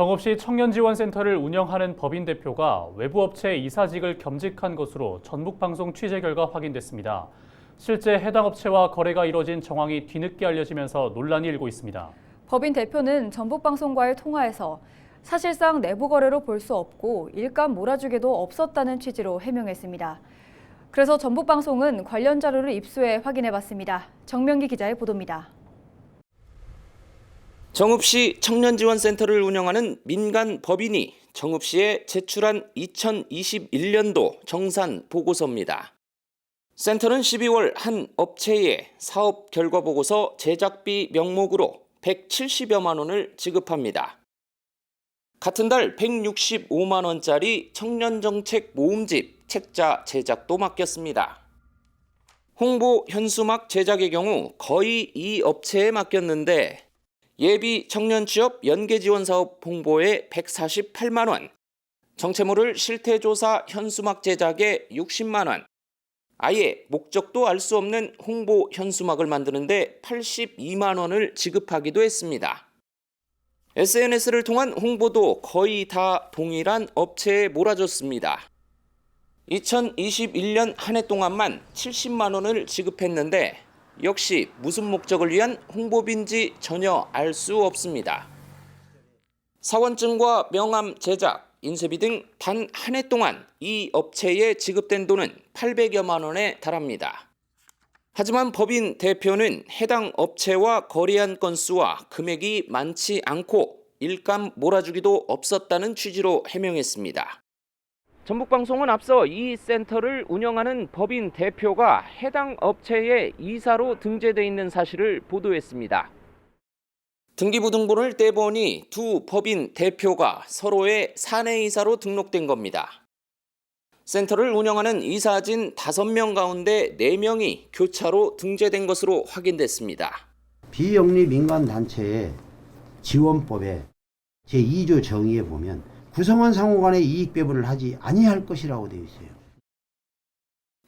정읍시 청년지원센터를 운영하는 법인 대표가 외부 업체 이사직을 겸직한 것으로 전북방송 취재 결과 확인됐습니다. 실제 해당 업체와 거래가 이뤄진 정황이 뒤늦게 알려지면서 논란이 일고 있습니다. 법인 대표는 전북방송과의 통화에서 사실상 내부 거래로 볼 수 없고 일감 몰아주기도 없었다는 취지로 해명했습니다. 그래서 전북방송은 관련 자료를 입수해 확인해봤습니다. 정명기 기자의 보도입니다. 정읍시 청년지원센터를 운영하는 민간 법인이 정읍시에 제출한 2021년도 정산 보고서입니다. 센터는 12월 한 업체에 사업 결과 보고서 제작비 명목으로 170여만 원을 지급합니다. 같은 달 165만 원짜리 청년정책 모음집 책자 제작도 맡겼습니다. 홍보 현수막 제작의 경우 거의 이 업체에 맡겼는데 예비 청년 취업 연계 지원 사업 홍보에 148만 원, 정체모를 실태조사 현수막 제작에 60만 원, 아예 목적도 알 수 없는 홍보 현수막을 만드는데 82만 원을 지급하기도 했습니다. SNS를 통한 홍보도 거의 다 동일한 업체에 몰아줬습니다. 2021년 한 해 동안만 70만 원을 지급했는데 역시 무슨 목적을 위한 홍보비인지 전혀 알 수 없습니다. 사원증과 명함 제작, 인쇄비 등 단 한 해 동안 이 업체에 지급된 돈은 800여만 원에 달합니다. 하지만 법인 대표는 해당 업체와 거래한 건수와 금액이 많지 않고 일감 몰아주기도 없었다는 취지로 해명했습니다. 전북방송은 앞서 이 센터를 운영하는 법인 대표가 해당 업체의 이사로 등재돼 있는 사실을 보도했습니다. 등기부등본을 떼보니 두 법인 대표가 서로의 사내이사로 등록된 겁니다. 센터를 운영하는 이사진 5명 가운데 4명이 교차로 등재된 것으로 확인됐습니다. 비영리 민간단체의 지원법에 제2조 정의에 보면 구성원 상호 간의 이익 배분을 하지 아니할 것이라고 되어 있어요.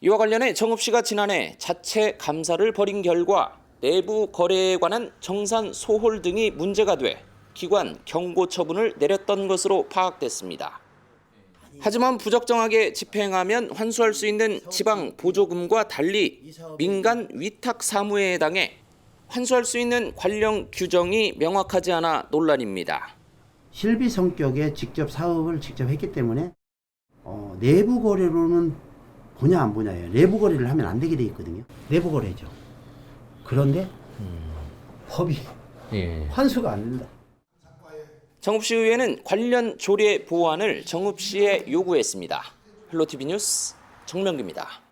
이와 관련해 정읍시가 지난해 자체 감사를 벌인 결과 내부 거래에 관한 정산 소홀 등이 문제가 돼 기관 경고 처분을 내렸던 것으로 파악됐습니다. 하지만 부적정하게 집행하면 환수할 수 있는 지방 보조금과 달리 민간 위탁 사무에 해당해 환수할 수 있는 관련 규정이 명확하지 않아 논란입니다. 실비 성격의 직접 사업을 직접 했기 때문에 내부 거래로는 보냐 안 보냐예요. 내부 거래를 하면 안 되게 돼 있거든요. 내부 거래죠. 그런데 법이 환수가 안 된다. 정읍시의회는 관련 조례 보완을 정읍시에 요구했습니다. 헬로티비 뉴스 정명기입니다.